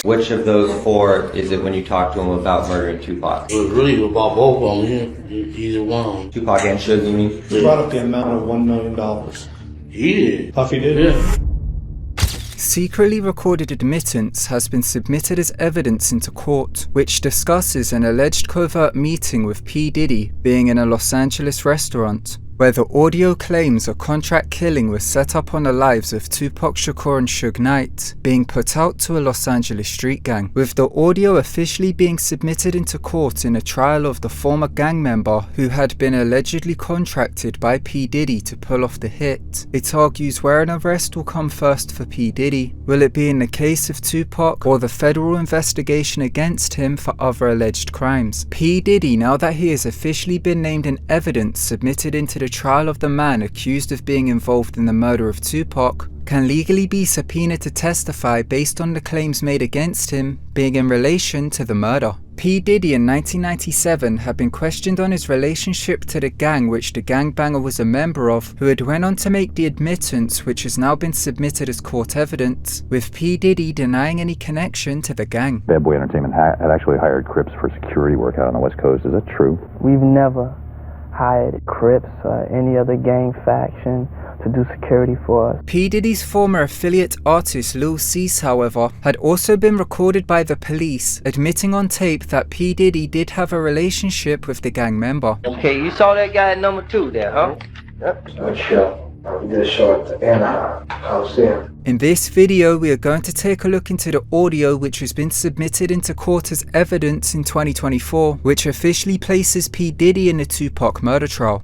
Which of those four is it when you talk to him about murdering Tupac? It was really about both of them. Either one. Tupac and Suge, you mean? He brought up the amount of $1 million. He did. Puffy did? Yeah. Secretly recorded admittance has been submitted as evidence into court, which discusses an alleged covert meeting with P. Diddy being in a Los Angeles restaurant, where the audio claims a contract killing was set up on the lives of Tupac Shakur and Suge Knight, being put out to a Los Angeles street gang, with the audio officially being submitted into court in a trial of the former gang member who had been allegedly contracted by P. Diddy to pull off the hit. It argues where an arrest will come first for P. Diddy. Will it be in the case of Tupac or the federal investigation against him for other alleged crimes? P. Diddy, now that he has officially been named in evidence submitted into the trial of the man accused of being involved in the murder of Tupac, can legally be subpoenaed to testify based on the claims made against him being in relation to the murder. P. Diddy in 1997 had been questioned on his relationship to the gang which the gangbanger was a member of, who had went on to make the admittance which has now been submitted as court evidence, with P. Diddy denying any connection to the gang. Bad Boy Entertainment had actually hired Crips for security work out on the West Coast. Is that true? We've never hired Crips or any other gang faction to do security for us. P. Diddy's former affiliate artist Lil Cease, however, had also been recorded by the police, admitting on tape that P. Diddy did have a relationship with the gang member. Okay, you saw that guy at number 2 there, huh? Yep. Sure. We did a show at the Anaheim. I was there. In this video, we are going to take a look into the audio which has been submitted into court as evidence in 2024, which officially places P. Diddy in the Tupac murder trial.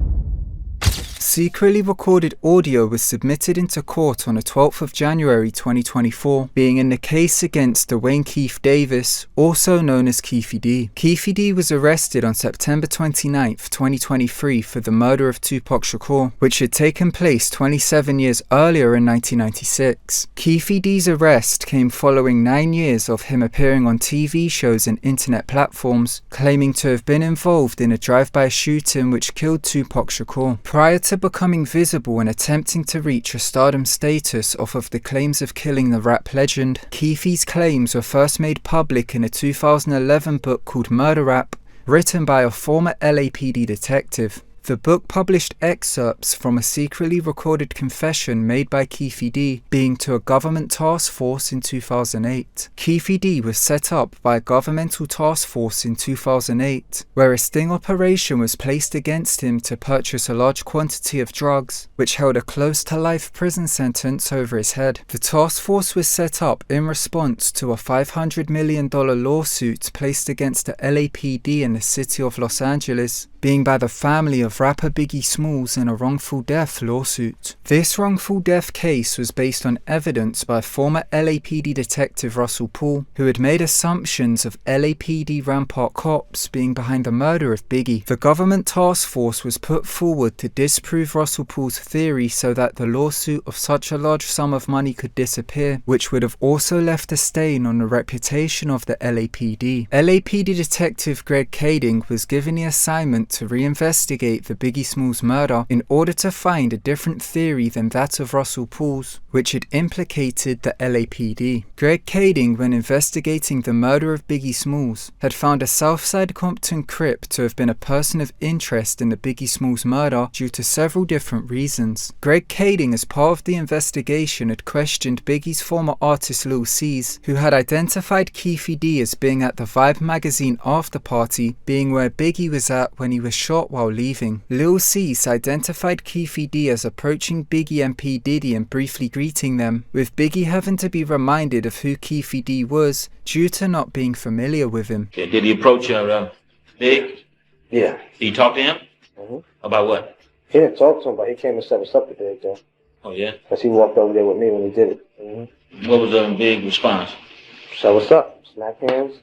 Secretly recorded audio was submitted into court on the 12th of January 2024, being in the case against Dwayne Keith Davis, also known as Keefy D. Keefy D was arrested on September 29th, 2023 for the murder of Tupac Shakur, which had taken place 27 years earlier in 1996. Keefy D's arrest came following 9 years of him appearing on TV shows and internet platforms, claiming to have been involved in a drive-by shooting which killed Tupac Shakur. Prior to becoming visible and attempting to reach a stardom status off of the claims of killing the rap legend, Keefy's claims were first made public in a 2011 book called Murder Rap, written by a former LAPD detective. The book published excerpts from a secretly recorded confession made by Keefy D being to a government task force in 2008. Keefy D was set up by a governmental task force in 2008, where a sting operation was placed against him to purchase a large quantity of drugs, which held a close-to-life prison sentence over his head. The task force was set up in response to a $500 million lawsuit placed against the LAPD in the city of Los Angeles, being by the family of rapper Biggie Smalls in a wrongful death lawsuit. This wrongful death case was based on evidence by former LAPD detective Russell Paul, who had made assumptions of LAPD Rampart cops being behind the murder of Biggie. The government task force was put forward to disprove Russell Paul's theory so that the lawsuit of such a large sum of money could disappear, which would have also left a stain on the reputation of the LAPD. LAPD detective Greg Kading was given the assignment to reinvestigate the Biggie Smalls murder in order to find a different theory than that of Russell Paul's, which had implicated the LAPD. Greg Kading, when investigating the murder of Biggie Smalls, had found a Southside Compton Crip to have been a person of interest in the Biggie Smalls murder due to several different reasons. Greg Kading, as part of the investigation, had questioned Biggie's former artist Lil Cease, who had identified Keefy D as being at the Vibe magazine after party, being where Biggie was at when he was shot while leaving. Lil Cease identified Keefy D as approaching Biggie and P. Diddy and briefly greeting them, with Biggie having to be reminded of who Keefy D was due to not being familiar with him. Yeah, did he approach Big? Yeah. Did you talk to him? About what? He didn't talk to him, but he came and set us up today, though. Oh, yeah? Because he walked over there with me when he did it. What was the Big response? So what's up? Smack hands.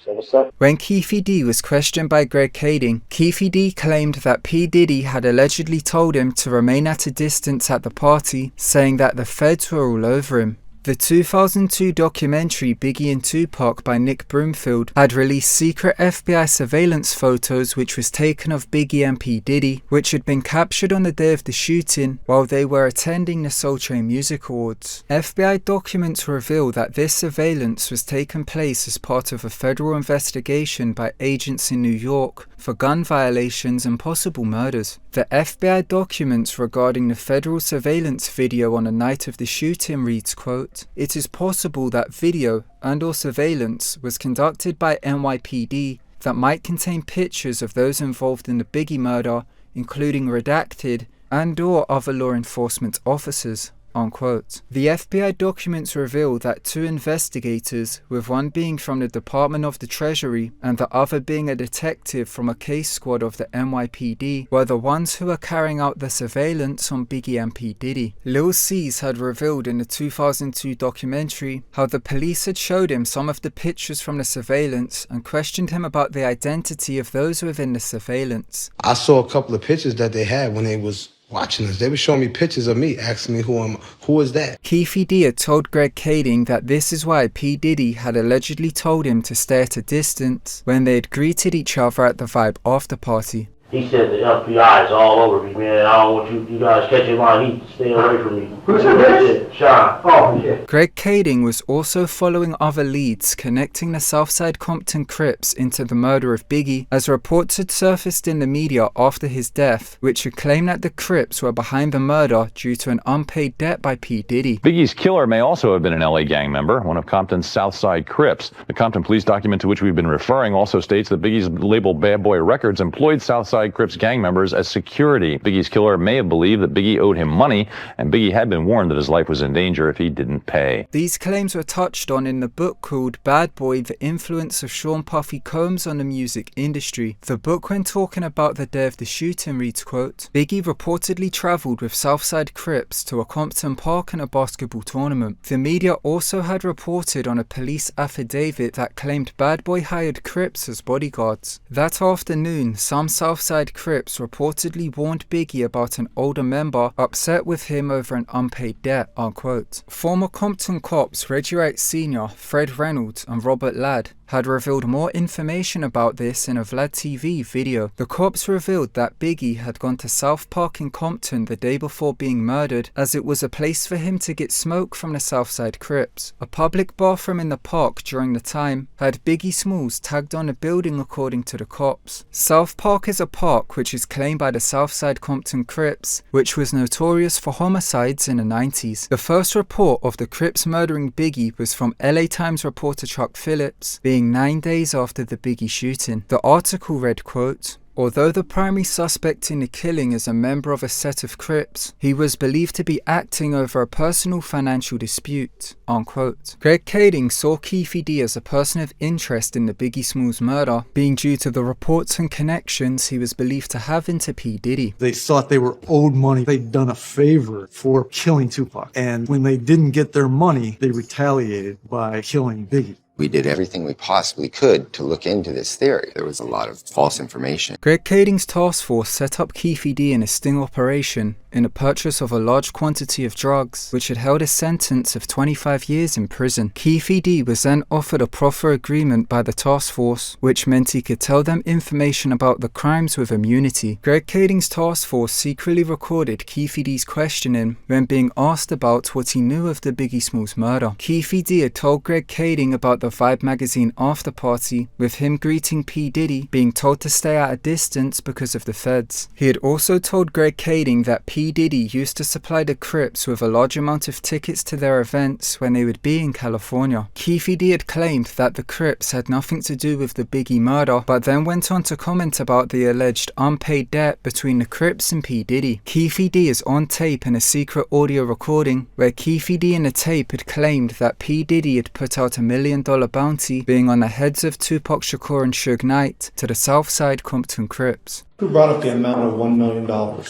So what's up? When Keefy D was questioned by Greg Kading, Keefy D claimed that P. Diddy had allegedly told him to remain at a distance at the party, saying that the feds were all over him. The 2002 documentary Biggie and Tupac by Nick Broomfield had released secret FBI surveillance photos which was taken of Biggie and P. Diddy, which had been captured on the day of the shooting while they were attending the Soul Train Music Awards. FBI documents reveal that this surveillance was taken place as part of a federal investigation by agents in New York for gun violations and possible murders. The FBI documents regarding the federal surveillance video on the night of the shooting reads, quote, "It is possible that video and/or surveillance was conducted by NYPD that might contain pictures of those involved in the Biggie murder, including redacted and/or other law enforcement officers." Unquote. The FBI documents reveal that two investigators, with one being from the Department of the Treasury and the other being a detective from a case squad of the NYPD, were the ones who were carrying out the surveillance on Biggie and P. Diddy. Lil C's had revealed in the 2002 documentary how the police had showed him some of the pictures from the surveillance and questioned him about the identity of those within the surveillance. I saw a couple of pictures that they had when they was watching us. They were showing me pictures of me, asking me who is that? Keefe D had told Greg Kading that this is why P. Diddy had allegedly told him to stay at a distance when they had greeted each other at the Vibe after party. He said the FBI is all over me, man. I don't want you guys catching my heat. Stay away from me. Who said that? Sean. Oh, yeah. Greg Kading was also following other leads connecting the Southside Compton Crips into the murder of Biggie, as reports had surfaced in the media after his death, which had claimed that the Crips were behind the murder due to an unpaid debt by P. Diddy. Biggie's killer may also have been an LA gang member, one of Compton's Southside Crips. The Compton police document to which we've been referring also states that Biggie's label Bad Boy Records employed Southside Crips gang members as security. Biggie's killer may have believed that Biggie owed him money, and Biggie had been warned that his life was in danger if he didn't pay. These claims were touched on in the book called Bad Boy: The Influence of Sean Puffy Combs on the Music Industry. The book, when talking about the day of the shooting, reads, quote, "Biggie reportedly travelled with Southside Crips to a Compton park and a basketball tournament. The media also had reported on a police affidavit that claimed Bad Boy hired Crips as bodyguards. That afternoon, some Southside Crips reportedly warned Biggie about an older member upset with him over an unpaid debt." Unquote. Former Compton cops Reggie Wright Sr., Fred Reynolds, and Robert Ladd had revealed more information about this in a Vlad TV video. The cops revealed that Biggie had gone to South Park in Compton the day before being murdered, as it was a place for him to get smoke from the Southside Crips. A public bathroom in the park during the time had Biggie Smalls tagged on a building, according to the cops. South Park is a park which is claimed by the Southside Compton Crips, which was notorious for homicides in the 90s. The first report of the Crips murdering Biggie was from LA Times reporter Chuck Phillips, being 9 days after the Biggie shooting. The article read, quote, "Although the primary suspect in the killing is a member of a set of Crips, he was believed to be acting over a personal financial dispute." Unquote. Greg Kading saw Keefe D as a person of interest in the Biggie Smalls murder, being due to the reports and connections he was believed to have into P. Diddy. They thought they were owed money. They'd done a favor for killing Tupac. And when they didn't get their money, they retaliated by killing Biggie. We did everything we possibly could to look into this theory. There was a lot of false information. Greg Kading's task force set up Keefe D in a sting operation in the purchase of a large quantity of drugs, which had held a sentence of 25 years in prison. Keefe D was then offered a proffer agreement by the task force, which meant he could tell them information about the crimes with immunity. Greg Kading's task force secretly recorded Keefe D's questioning when being asked about what he knew of the Biggie Smalls murder. Keefe D had told Greg Kading about the Vibe magazine after party, with him greeting P. Diddy, being told to stay at a distance because of the feds. He had also told Greg Kading that P. Diddy used to supply the Crips with a large amount of tickets to their events when they would be in California. Keefe D had claimed that the Crips had nothing to do with the Biggie murder, but then went on to comment about the alleged unpaid debt between the Crips and P. Diddy. Keefe D is on tape in a secret audio recording where Keefe D in the tape had claimed that P. Diddy had put out $1 million bounty, being on the heads of Tupac Shakur and Suge Knight, to the Southside Compton Crips. Who brought up the amount of $1 million?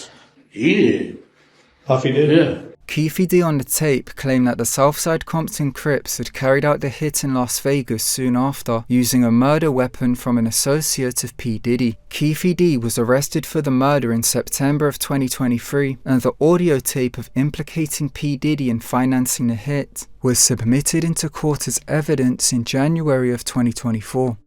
He did. Puffy did? Yeah. P.Diddy on the tape claimed that the Southside Compton Crips had carried out the hit in Las Vegas soon after, using a murder weapon from an associate of P. Diddy. P.Diddy was arrested for the murder in September of 2023, and the audio tape of implicating P. Diddy in financing the hit was submitted into court as evidence in January of 2024.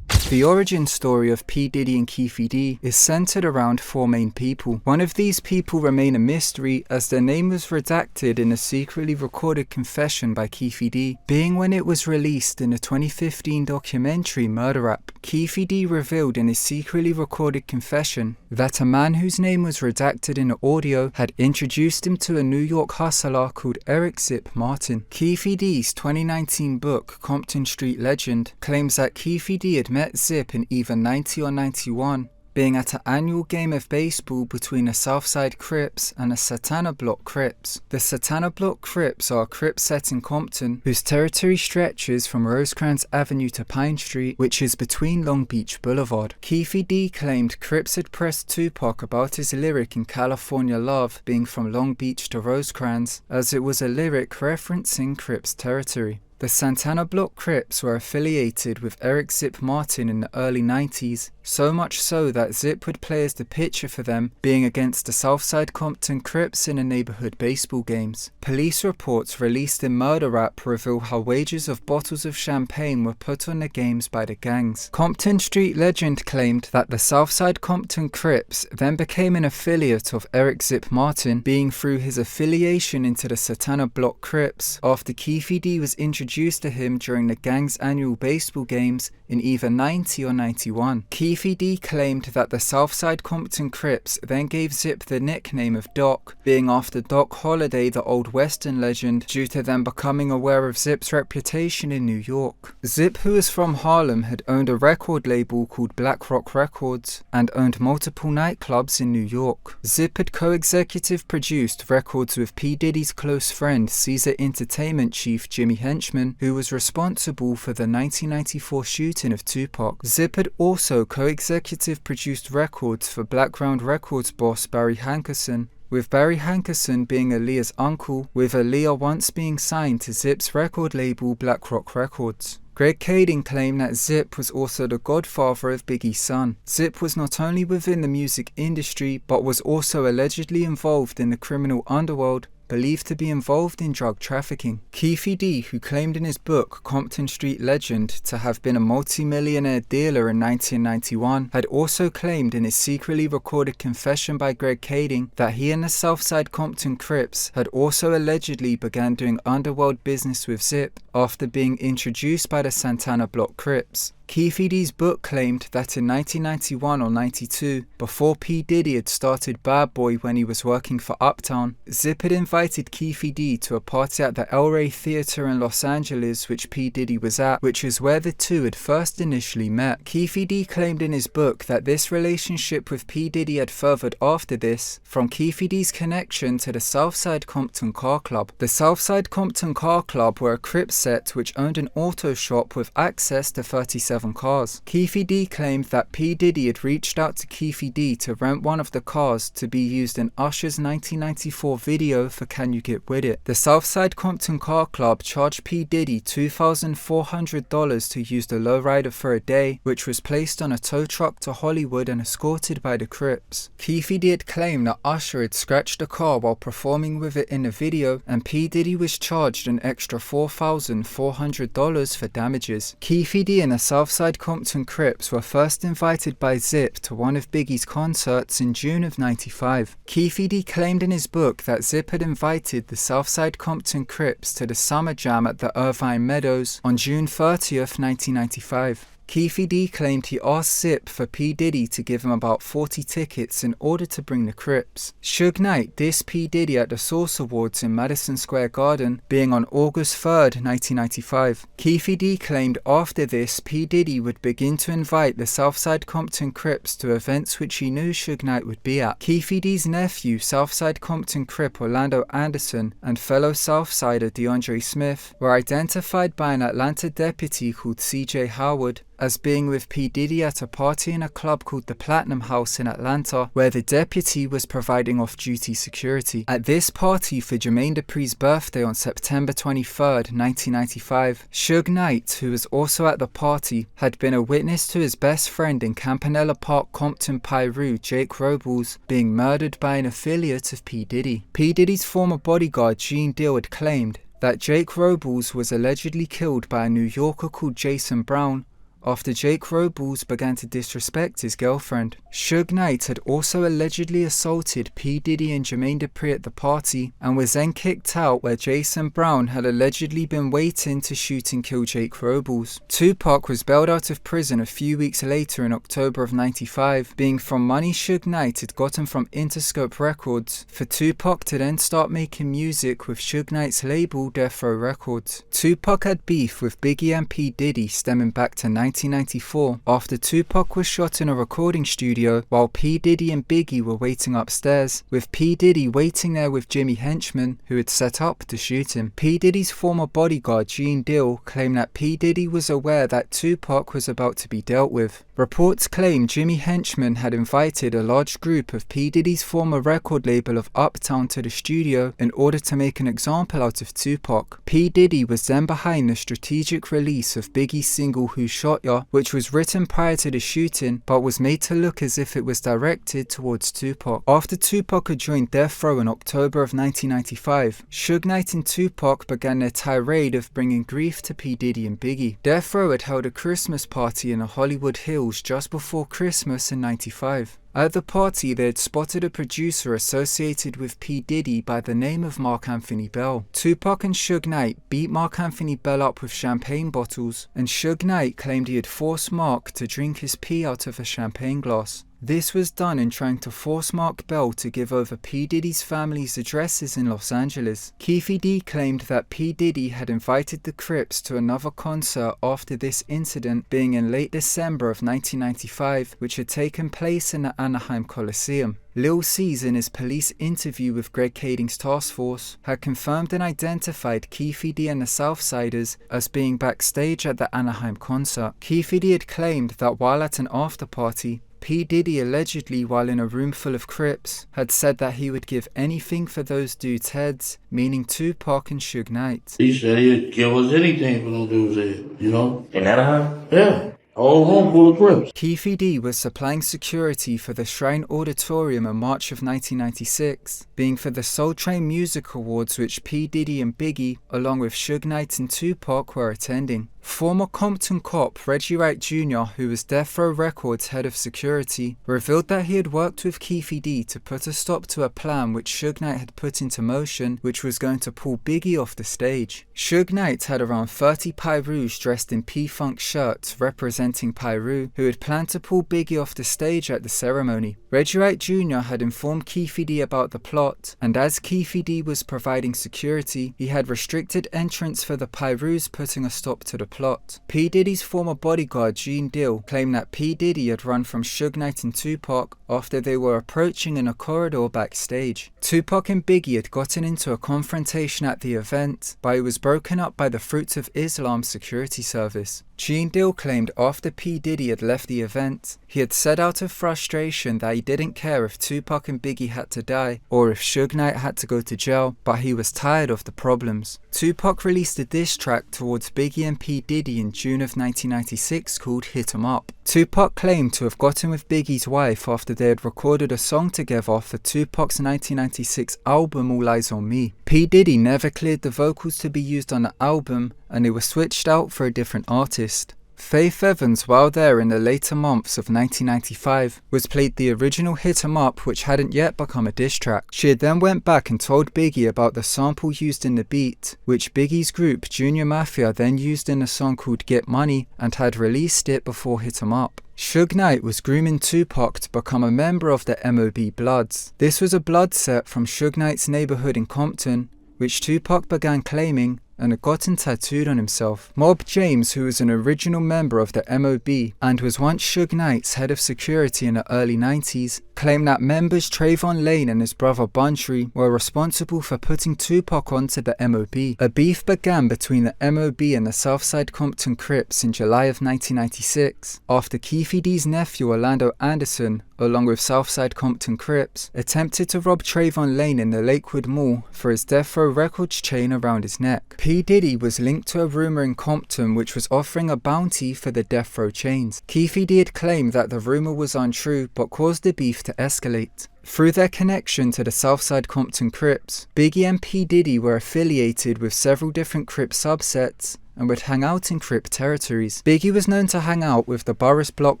The origin story of P. Diddy and P.Diddy is centered around four main people. One of these people remain a mystery as their name was redacted in a secretly recorded confession by P.Diddy, being when it was released in the 2015 documentary Murder Rap. P.Diddy revealed in his secretly recorded confession that a man whose name was redacted in the audio had introduced him to a New York hustler called Eric Zip Martin. P.Diddy's 2019 book, Compton Street Legend, claims that P.Diddy had met Zip in either 90 or 91, being at an annual game of baseball between the Southside Crips and the Satana Block Crips. The Satana Block Crips are a Crip set in Compton, whose territory stretches from Rosecrans Avenue to Pine Street, which is between Long Beach Boulevard. P.Diddy claimed Crips had pressed Tupac about his lyric in California Love being from Long Beach to Rosecrans, as it was a lyric referencing Crips territory. The Santana Block Crips were affiliated with Eric Zip Martin in the early 90s, so much so that Zip would play as the pitcher for them, being against the Southside Compton Crips in the neighborhood baseball games. Police reports released in Murder Rap reveal how wagers of bottles of champagne were put on the games by the gangs. Compton Street Legend claimed that the Southside Compton Crips then became an affiliate of Eric Zip Martin, being through his affiliation into the Satana Block Crips after P.Diddy was introduced to him during the gang's annual baseball games in either 90 or 91. P.Diddy claimed that the Southside Compton Crips then gave Zip the nickname of Doc, being after Doc Holliday, the old Western legend, due to them becoming aware of Zip's reputation in New York. Zip, who is from Harlem, had owned a record label called Black Rock Records and owned multiple nightclubs in New York. Zip had co-executive produced records with P. Diddy's close friend, Caesar Entertainment chief Jimmy Henchman, who was responsible for the 1994 shooting of Tupac. Zip had also co-executive produced records for Blackground Records boss Barry Hankerson, with Barry Hankerson being Aaliyah's uncle, with Aaliyah once being signed to Zip's record label Black Rock Records. Greg Kading claimed that Zip was also the godfather of Biggie's son. Zip was not only within the music industry, but was also allegedly involved in the criminal underworld, believed to be involved in drug trafficking. P.Diddy, who claimed in his book Compton Street Legend to have been a multi-millionaire dealer in 1991, had also claimed in his secretly recorded confession by Greg Kading that he and the Southside Compton Crips had also allegedly began doing underworld business with Zip after being introduced by the Santana Block Crips. P.Diddy's book claimed that in 1991 or 92, before P. Diddy had started Bad Boy when he was working for Uptown, Zip had invited P.Diddy to a party at the El Rey Theater in Los Angeles which P. Diddy was at, which is where the two had first initially met. P.Diddy claimed in his book that this relationship with P. Diddy had furthered after this from P.Diddy's connection to the Southside Compton Car Club. The Southside Compton Car Club were a Crip set which owned an auto shop with access to 37 cars. P.Diddy claimed that P. Diddy had reached out to P.Diddy to rent one of the cars to be used in Usher's 1994 video for Can You Get With It. The Southside Compton Car Club charged P. Diddy $2,400 to use the lowrider for a day, which was placed on a tow truck to Hollywood and escorted by the Crips. P.Diddy had claimed that Usher had scratched the car while performing with it in the video, and P. Diddy was charged an extra $4,400 for damages. P.Diddy and the Southside Compton Crips were first invited by Zip to one of Biggie's concerts in June of 95. P.Diddy claimed in his book that Zip had invited the Southside Compton Crips to the Summer Jam at the Irvine Meadows on June 30th, 1995. P.Diddy claimed he asked Zip for P. Diddy to give him about 40 tickets in order to bring the Crips. Suge Knight dissed P. Diddy at the Source Awards in Madison Square Garden, being on August 3rd, 1995. P.Diddy claimed after this P. Diddy would begin to invite the Southside Compton Crips to events which he knew Suge Knight would be at. P.Diddy's nephew, Southside Compton Crip Orlando Anderson, and fellow Southsider DeAndre Smith were identified by an Atlanta deputy called C.J. Howard as being with P. Diddy at a party in a club called the Platinum House in Atlanta, where the deputy was providing off-duty security. At this party for Jermaine Dupri's birthday on September 23rd, 1995, Suge Knight, who was also at the party, had been a witness to his best friend in Campanella Park, Compton, Piru, Jake Robles, being murdered by an affiliate of P. Diddy. P. Diddy's former bodyguard, Gene Deal, had claimed that Jake Robles was allegedly killed by a New Yorker called Jason Brown after Jake Robles began to disrespect his girlfriend. Suge Knight had also allegedly assaulted P. Diddy and Jermaine Dupri at the party and was then kicked out, where Jason Brown had allegedly been waiting to shoot and kill Jake Robles. Tupac was bailed out of prison a few weeks later in October of '95, being from money Suge Knight had gotten from Interscope Records for Tupac to then start making music with Suge Knight's label Death Row Records. Tupac had beef with Biggie and P. Diddy stemming back to 1994 after Tupac was shot in a recording studio while P. Diddy and Biggie were waiting upstairs, with P. Diddy waiting there with Jimmy Henchman, who had set up to shoot him. P. Diddy's former bodyguard Gene Deal claimed that P. Diddy was aware that Tupac was about to be dealt with. Reports claim Jimmy Henchman had invited a large group of P. Diddy's former record label of Uptown to the studio in order to make an example out of Tupac. P. Diddy was then behind the strategic release of Biggie's single Who Shot Ya, which was written prior to the shooting but was made to look as if it was directed towards Tupac. After Tupac had joined Death Row in October of 1995, Suge Knight and Tupac began their tirade of bringing grief to P. Diddy and Biggie. Death Row had held a Christmas party in the Hollywood Hills just before Christmas in '95. At the party, they had spotted a producer associated with P. Diddy by the name of Mark Anthony Bell. Tupac and Suge Knight beat Mark Anthony Bell up with champagne bottles, and Suge Knight claimed he had forced Mark to drink his pee out of a champagne glass. This was done in trying to force Mark Bell to give over P. Diddy's family's addresses in Los Angeles. Keefe D claimed that P. Diddy had invited the Crips to another concert after this incident, being in late December of 1995, which had taken place in the Anaheim Coliseum. Lil C's, in his police interview with Greg Kading's task force, had confirmed and identified Keefe D and the Southsiders as being backstage at the Anaheim concert. Keefe D had claimed that while at an after party, P. Diddy allegedly, while in a room full of Crips, had said that he would give anything for those dudes' heads, meaning Tupac and Suge Knight. He said he'd give us anything for them dudes' heads, you know? In Anaheim? Yeah. All home full of Crips. Keefe D was supplying security for the Shrine Auditorium in March of 1996, being for the Soul Train Music Awards, which P. Diddy and Biggie, along with Suge Knight and Tupac, were attending. Former Compton cop Reggie Wright Jr., who was Death Row Records head of security, revealed that he had worked with Keefe D to put a stop to a plan which Suge Knight had put into motion, which was going to pull Biggie off the stage. Suge Knight had around 30 Pyrus dressed in P-Funk shirts representing Piru, who had planned to pull Biggie off the stage at the ceremony. Reggie Wright Jr. had informed Keefe D about the plot, and as Keefe D was providing security, he had restricted entrance for the Pyrus, putting a stop to the plot. P. Diddy's former bodyguard Gene Deal claimed that P. Diddy had run from Suge Knight and Tupac after they were approaching in a corridor backstage. Tupac and Biggie had gotten into a confrontation at the event, but it was broken up by the Fruits of Islam security service. Gene Deal claimed after P. Diddy had left the event, he had said out of frustration that he didn't care if Tupac and Biggie had to die or if Suge Knight had to go to jail, but he was tired of the problems. Tupac released a diss track towards Biggie and P. Diddy in June of 1996 called Hit 'Em Up. Tupac claimed to have gotten with Biggie's wife after they had recorded a song together for Tupac's 1996 album All Eyes on Me. P. Diddy never cleared the vocals to be used on the album, and they were switched out for a different artist. Faith Evans, while there in the later months of 1995, was played the original Hit 'Em Up, which hadn't yet become a diss track. She had then went back and told Biggie about the sample used in the beat, which Biggie's group Junior Mafia then used in a song called Get Money and had released it before Hit 'Em Up. Suge Knight was grooming Tupac to become a member of the MOB Bloods. This was a blood set from Suge Knight's neighborhood in Compton, which Tupac began claiming and had gotten tattooed on himself. Mob James, who was an original member of the MOB and was once Suge Knight's head of security in the early 90s, claimed that members Trayvon Lane and his brother Buntree were responsible for putting Tupac onto the MOB. A beef began between the MOB and the Southside Compton Crips in July of 1996, after Keefe D's nephew Orlando Anderson, along with Southside Compton Crips, attempted to rob Trayvon Lane in the Lakewood Mall for his Death Row Records chain around his neck. P. Diddy was linked to a rumor in Compton which was offering a bounty for the Death Row chains. Keefe D had claimed that the rumor was untrue but caused the beef to escalate. Through their connection to the Southside Compton Crips, Biggie and P. Diddy were affiliated with several different Crip subsets and would hang out in Crip territories. Biggie was known to hang out with the Boris Block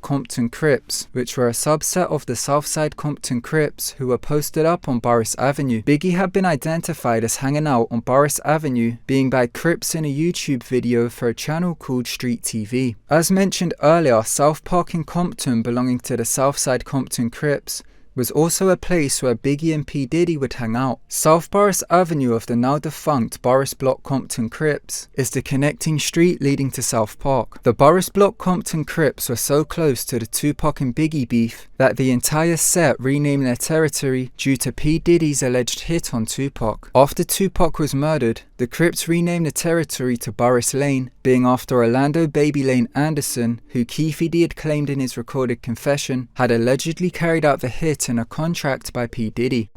Compton Crips, which were a subset of the Southside Compton Crips who were posted up on Boris Avenue. Biggie had been identified as hanging out on Boris Avenue, being by Crips in a YouTube video for a channel called Street TV. As mentioned earlier, South Park in Compton, belonging to the Southside Compton Crips, was also a place where Biggie and P. Diddy would hang out. South Boris Avenue of the now defunct Boris Block Compton Crips is the connecting street leading to South Park. The Boris Block Compton Crips were so close to the Tupac and Biggie beef that the entire set renamed their territory due to P. Diddy's alleged hit on Tupac. After Tupac was murdered, the Crips renamed the territory to Boris Lane, being after Orlando Baby Lane Anderson, who Keefe D had claimed in his recorded confession had allegedly carried out the hit in a contract by P. Diddy.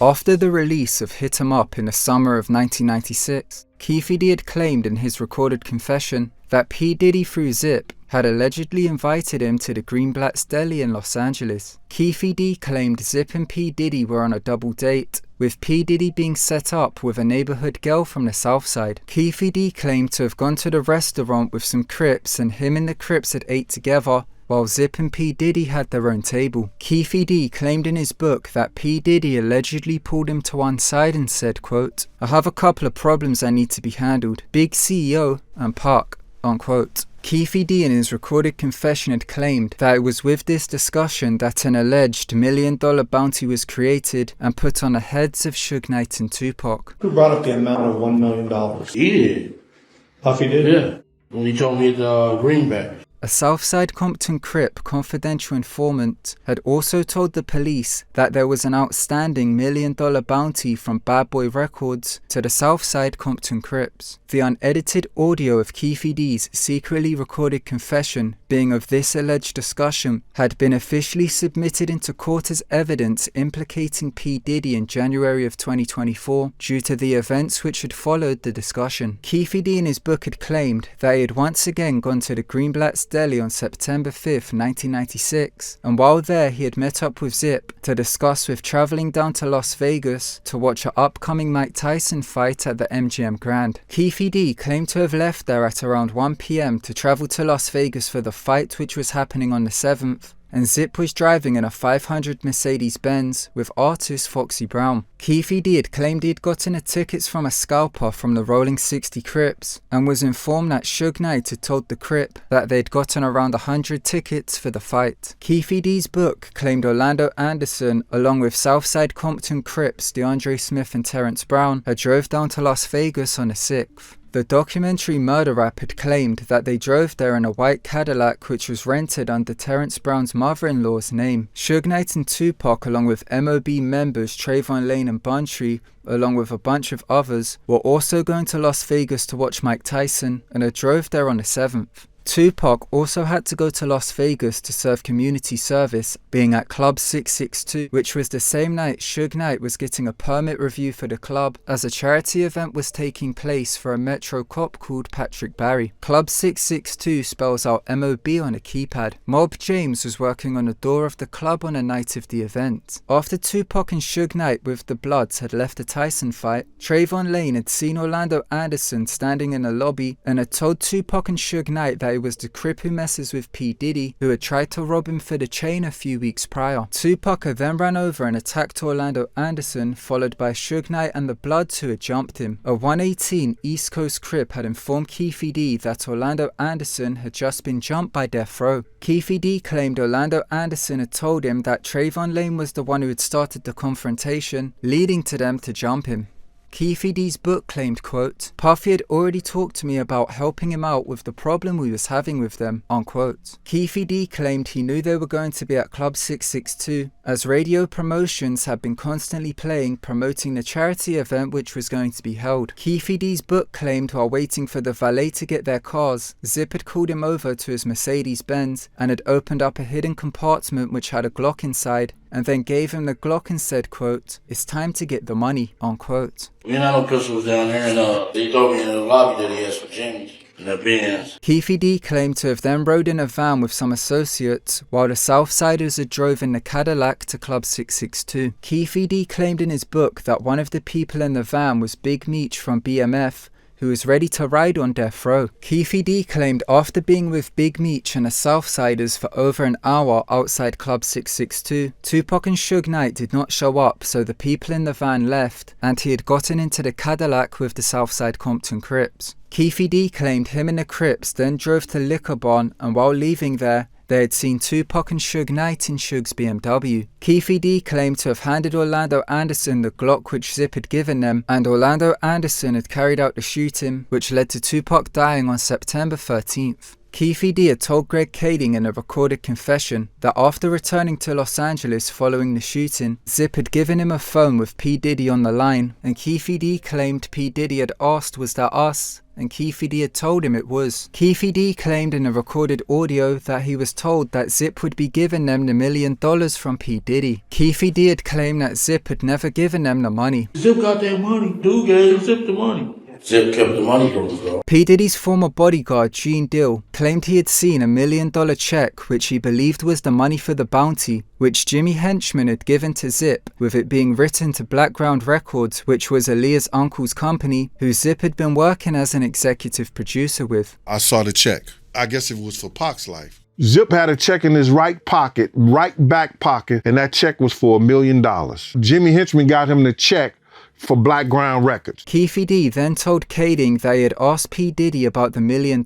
After the release of Hit 'Em Up in the summer of 1996, Keefe D had claimed in his recorded confession that P. Diddy through Zip had allegedly invited him to the Greenblatt's Deli in Los Angeles. Keefe D claimed Zip and P. Diddy were on a double date, with P. Diddy being set up with a neighborhood girl from the South Side. Keefe D claimed to have gone to the restaurant with some Crips and him and the Crips had ate together, while Zip and P. Diddy had their own table. Keefe D claimed in his book that P. Diddy allegedly pulled him to one side and said, quote, "I have a couple of problems that need to be handled. Big CEO and Park," unquote. Keefe D in his recorded confession had claimed that it was with this discussion that an alleged $1 million bounty was created and put on the heads of Suge Knight and Tupac. Who brought up the amount of $1 million? He did. Puffy did? Yeah. When he told me the greenback. A Southside Compton Crip confidential informant had also told the police that there was an outstanding $1 million bounty from Bad Boy Records to the Southside Compton Crips. The unedited audio of Keefe D's secretly recorded confession, being of this alleged discussion, had been officially submitted into court as evidence implicating P. Diddy in January of 2024 due to the events which had followed the discussion. Keefe D in his book had claimed that he had once again gone to the Greenblatt's Deli on September 5th, 1996, and while there he had met up with Zip to discuss with traveling down to Las Vegas to watch an upcoming Mike Tyson fight at the MGM Grand. Keefe D claimed to have left there at around 1 p.m. to travel to Las Vegas for the fight which was happening on the 7th, and Zip was driving in a 500 Mercedes-Benz with artist Foxy Brown. Keefe D had claimed he had gotten the tickets from a scalper from the Rolling 60 Crips and was informed that Suge Knight had told the Crip that they'd gotten around 100 tickets for the fight. Keefe D's book claimed Orlando Anderson, along with Southside Compton Crips DeAndre Smith and Terrence Brown, had drove down to Las Vegas on the 6th. The documentary Murder Rap had claimed that they drove there in a white Cadillac which was rented under Terrence Brown's mother-in-law's name. Suge Knight and Tupac, along with MOB members Trayvon Lane and Buntree, along with a bunch of others, were also going to Las Vegas to watch Mike Tyson and had drove there on the 7th. Tupac also had to go to Las Vegas to serve community service, being at Club 662, which was the same night Suge Knight was getting a permit review for the club, as a charity event was taking place for a Metro cop called Patrick Barry. Club 662 spells out MOB on a keypad. Mob James was working on the door of the club on the night of the event. After Tupac and Suge Knight with the Bloods had left the Tyson fight, Trayvon Lane had seen Orlando Anderson standing in the lobby and had told Tupac and Suge Knight that it was the Crip who messes with P. Diddy, who had tried to rob him for the chain a few weeks prior. Tupac had then ran over and attacked Orlando Anderson, followed by Suge Knight and the Bloods who had jumped him. A 118 East Coast Crip had informed Keefe D that Orlando Anderson had just been jumped by Death Row. Keefe D claimed Orlando Anderson had told him that Trayvon Lane was the one who had started the confrontation, leading to them to jump him. Keefe D's book claimed, quote, Puffy had already talked to me about helping him out with the problem we was having with them, unquote. Keefe D claimed he knew they were going to be at Club 662, as radio promotions had been constantly playing promoting the charity event which was going to be held. Keefe D's book claimed while waiting for the valet to get their cars, Zip had called him over to his Mercedes-Benz and had opened up a hidden compartment which had a Glock inside, and then gave him the Glock and said, quote, it's time to get the money, unquote. We had no pistols down there, and they told me in the lobby that he had some Jimmys in the Benz. Keefe D claimed to have then rode in a van with some associates, while the Southsiders had drove in the Cadillac to Club 662. Keefe D claimed in his book that one of the people in the van was Big Meech from BMF, who was ready to ride on death row. Keefe D claimed after being with Big Meech and the Southsiders for over an hour outside Club 662, Tupac and Suge Knight did not show up, so the people in the van left, and he had gotten into the Cadillac with the Southside Compton Crips. Keefe D claimed him and the Crips then drove to Liquor Barn, and while leaving there, they had seen Tupac and Suge Knight in Suge's BMW. Keefe D claimed to have handed Orlando Anderson the Glock which Zip had given them, and Orlando Anderson had carried out the shooting, which led to Tupac dying on September 13th. Keefe D had told Greg Kading in a recorded confession that after returning to Los Angeles following the shooting, Zip had given him a phone with P.Diddy on the line, and Keefe D claimed P.Diddy had asked, was that us? And Keefe D had told him it was. Keefe D claimed in a recorded audio that he was told that Zip would be giving them the $1 million from P. Diddy. Keefe D had claimed that Zip had never given them the money. Zip got that money. Dude gave Zip the money. Zip kept the money from him, bro. P. Diddy's former bodyguard, Gene Dill, claimed he had seen $1 million check which he believed was the money for the bounty, which Jimmy Henchman had given to Zip, with it being written to Blackground Records, which was Aaliyah's uncle's company, who Zip had been working as an executive producer with. I saw the check. I guess it was for Pac's life. Zip had a check in his right pocket, right back pocket, and that check was for $1 million. Jimmy Henchman got him the check for Blackground Records. Keefe D then told Kading that he had asked P. Diddy about the $1 million,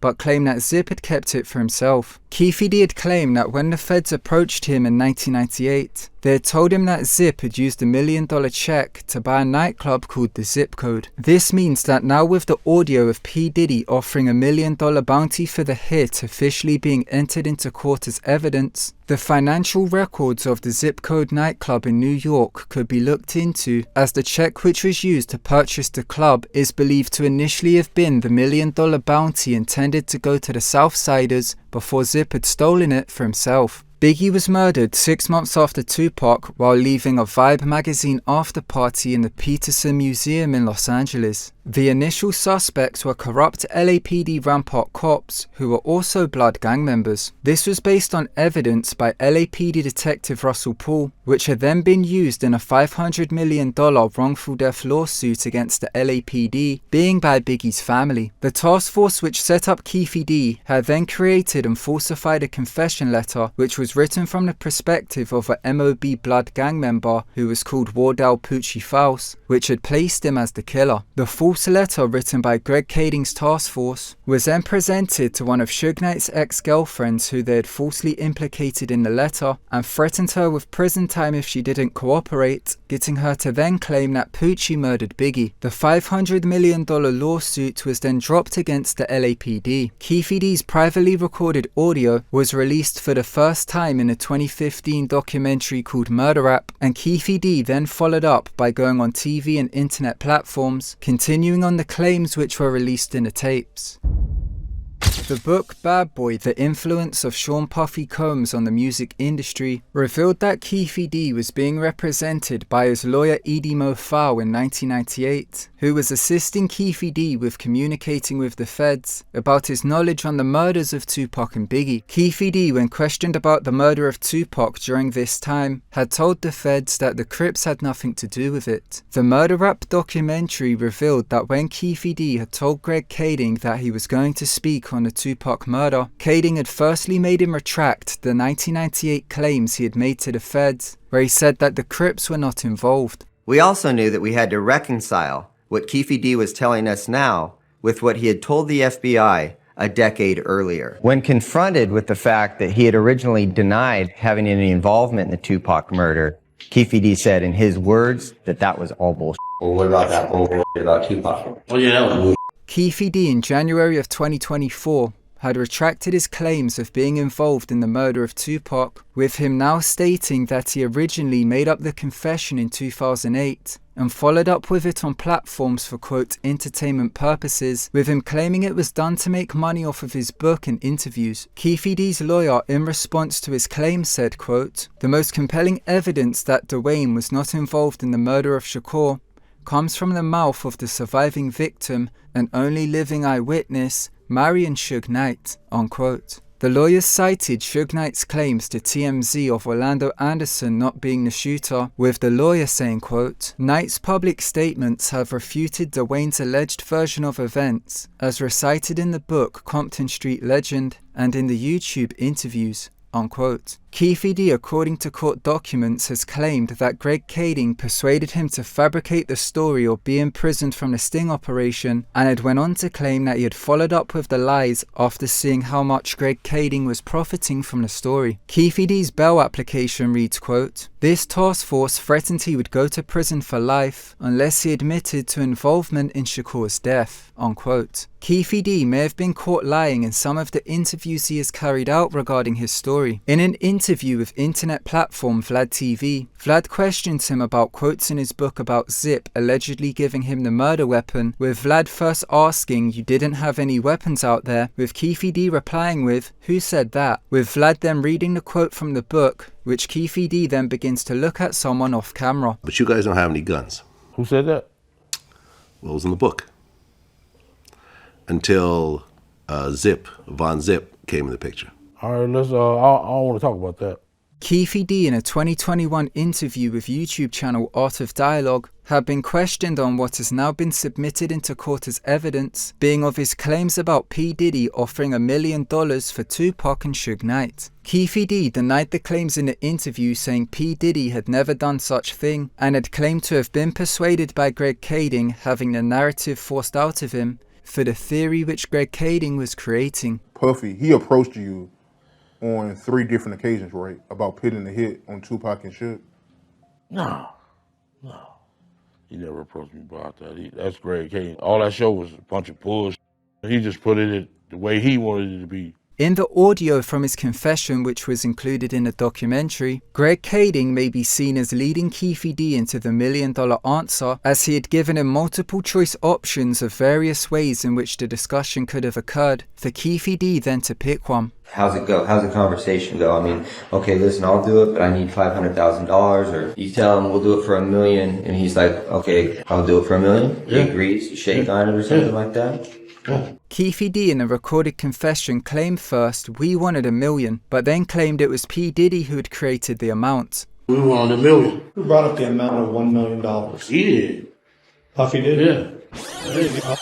but claimed that Zip had kept it for himself. Keefe D had claimed that when the feds approached him in 1998, they had told him that Zip had used $1 million check to buy a nightclub called the Zip Code. This means that now with the audio of P. Diddy offering $1 million bounty for the hit officially being entered into court as evidence, the financial records of the Zip Code nightclub in New York could be looked into, as the check which was used to purchase the club is believed to initially have been the $1 million bounty intended to go to the Southsiders before Zip had stolen it for himself. Biggie was murdered 6 months after Tupac while leaving a Vibe magazine after party in the Peterson Museum in Los Angeles. The initial suspects were corrupt LAPD Rampart cops who were also Blood gang members. This was based on evidence by LAPD Detective Russell Paul, which had then been used in a $500 million wrongful death lawsuit against the LAPD, being by Biggie's family. The task force which set up Keefe D had then created and falsified a confession letter which was written from the perspective of a MOB Blood gang member who was called Wardell Poochie Faust, which had placed him as the killer. The false letter written by Greg Kading's task force was then presented to one of Suge Knight's ex-girlfriends who they had falsely implicated in the letter and threatened her with prison time if she didn't cooperate, getting her to then claim that Poochie murdered Biggie. The $500 million lawsuit was then dropped against the LAPD. Keefe D's privately recorded audio was released for the first time in a 2015 documentary called Murder Rap, and Keefe D then followed up by going on TV and internet platforms, continuing on the claims which were released in the tapes. The book Bad Boy, The Influence of Sean Puffy Combs on the Music Industry revealed that Keefe D was being represented by his lawyer Edie Mofao in 1998, who was assisting Keefe D with communicating with the feds about his knowledge on the murders of Tupac and Biggie. Keefe D, when questioned about the murder of Tupac during this time, had told the feds that the Crips had nothing to do with it. The Murder Rap documentary revealed that when Keefe D had told Greg Kading that he was going to speak on the Tupac murder, Kading had firstly made him retract the 1998 claims he had made to the feds, where he said that the Crips were not involved. We also knew that we had to reconcile what Keefe D was telling us now with what he had told the FBI a decade earlier. When confronted with the fact that he had originally denied having any involvement in the Tupac murder, Keefe D said in his words that that was all bullshit. Well, what about that whole about Tupac? Oh yeah, that was P.Diddy in January of 2024 had retracted his claims of being involved in the murder of Tupac, with him now stating that he originally made up the confession in 2008 and followed up with it on platforms for quote entertainment purposes, with him claiming it was done to make money off of his book and interviews. P.Diddy's lawyer in response to his claim said quote, "The most compelling evidence that Dwayne was not involved in the murder of Shakur comes from the mouth of the surviving victim and only living eyewitness, Marion Suge Knight," unquote. The lawyers cited Suge Knight's claims to TMZ of Orlando Anderson not being the shooter, with the lawyer saying, quote, "Knight's public statements have refuted Dwayne's alleged version of events, as recited in the book Compton Street Legend and in the YouTube interviews," unquote. P.Diddy, according to court documents, has claimed that Greg Kading persuaded him to fabricate the story or be imprisoned from the sting operation, and had went on to claim that he had followed up with the lies after seeing how much Greg Kading was profiting from the story. P.Diddy's bail application reads, quote, "This task force threatened he would go to prison for life unless he admitted to involvement in Shakur's death," unquote. P.Diddy may have been caught lying in some of the interviews he has carried out regarding his story. In an interview with internet platform Vlad TV, Vlad questions him about quotes in his book about Zip allegedly giving him the murder weapon, with Vlad first asking, "You didn't have any weapons out there?" with P.Diddy replying with, "Who said that?" with Vlad then reading the quote from the book, which P.Diddy then begins to look at someone off camera. "But you guys don't have any guns." Who said that? Well, it was in the book. Until Von Zip came in the picture. All right, let's. I don't want to talk about that. P.Diddy, in a 2021 interview with YouTube channel Art of Dialogue, had been questioned on what has now been submitted into court as evidence, being of his claims about P. Diddy offering $1 million for Tupac and Suge Knight. P.Diddy denied the claims in the interview, saying P. Diddy had never done such thing and had claimed to have been persuaded by Greg Kading, having the narrative forced out of him for the theory which Greg Kading was creating. Puffy, he approached you on 3 different occasions, right? About pitting the hit on Tupac and Suge? No. He never approached me about that. That's Greg Kading. All that show was a bunch of bullshit. He just put it the way he wanted it to be. In the audio from his confession, which was included in the documentary, Greg Kading may be seen as leading P.Diddy into the $1 million answer, as he had given him multiple choice options of various ways in which the discussion could have occurred, for P.Diddy then to pick one. How's it go? How's the conversation go? I mean, okay, listen, I'll do it, but I need $500,000. Or you tell him we'll do it for $1 million, and he's like, okay, I'll do it for $1 million. He agrees, you shake on it or something like that. P.Diddy in a recorded confession claimed first we wanted $1 million, but then claimed it was P. Diddy who had created the amount. We wanted $1 million. Who brought up the amount of $1 million? He did. Puffy did? Yeah.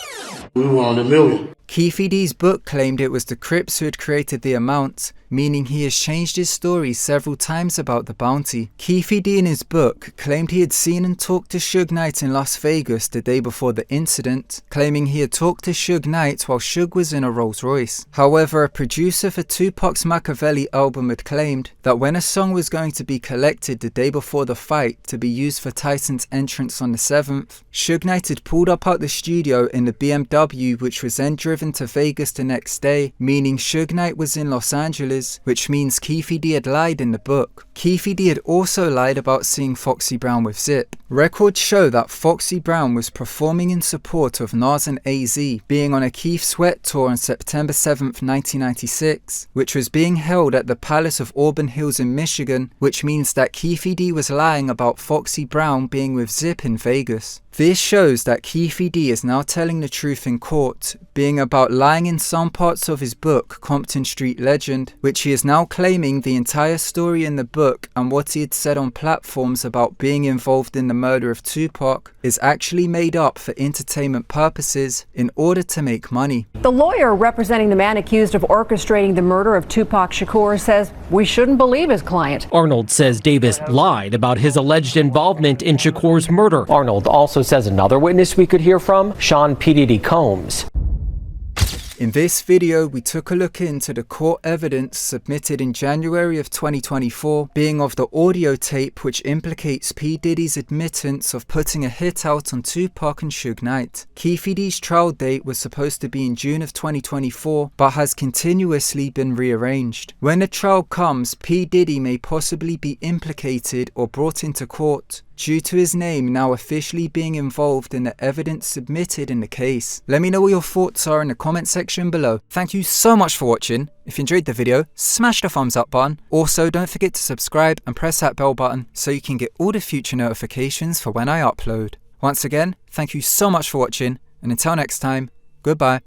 We wanted $1 million. P.Diddy's book claimed it was the Crips who had created the amount, meaning he has changed his story several times about the bounty. P.Diddy in his book claimed he had seen and talked to Suge Knight in Las Vegas the day before the incident, claiming he had talked to Suge Knight while Suge was in a Rolls Royce. However, a producer for Tupac's Machiavelli album had claimed that when a song was going to be collected the day before the fight to be used for Tyson's entrance on the 7th, Suge Knight had pulled up out the studio in the BMW, which was then driven to Vegas the next day, meaning Suge Knight was in Los Angeles, which means P.Diddy had lied in the book. P.Diddy had also lied about seeing Foxy Brown with Zip. Records show that Foxy Brown was performing in support of Nas and AZ, being on a Keith Sweat tour on September 7th, 1996, which was being held at the Palace of Auburn Hills in Michigan, which means that P.Diddy was lying about Foxy Brown being with Zip in Vegas. This shows that P.Diddy is now telling the truth in court, being about lying in some parts of his book, Compton Street Legend, which he is now claiming the entire story in the book and what he had said on platforms about being involved in the murder of Tupac is actually made up for entertainment purposes in order to make money. The lawyer representing the man accused of orchestrating the murder of Tupac Shakur says we shouldn't believe his client. Arnold says Davis lied about his alleged involvement in Shakur's murder. Arnold also says another witness we could hear from, Sean P. Diddy Combs. In this video, we took a look into the court evidence submitted in January of 2024, being of the audio tape which implicates P. Diddy's admittance of putting a hit out on Tupac and Suge Knight. P.Diddy's trial date was supposed to be in June of 2024, but has continuously been rearranged. When the trial comes, P. Diddy may possibly be implicated or brought into court, due to his name now officially being involved in the evidence submitted in the case. Let me know what your thoughts are in the comment section below. Thank you so much for watching. If you enjoyed the video, smash the thumbs up button. Also, don't forget to subscribe and press that bell button so you can get all the future notifications for when I upload. Once again, thank you so much for watching, and until next time, goodbye.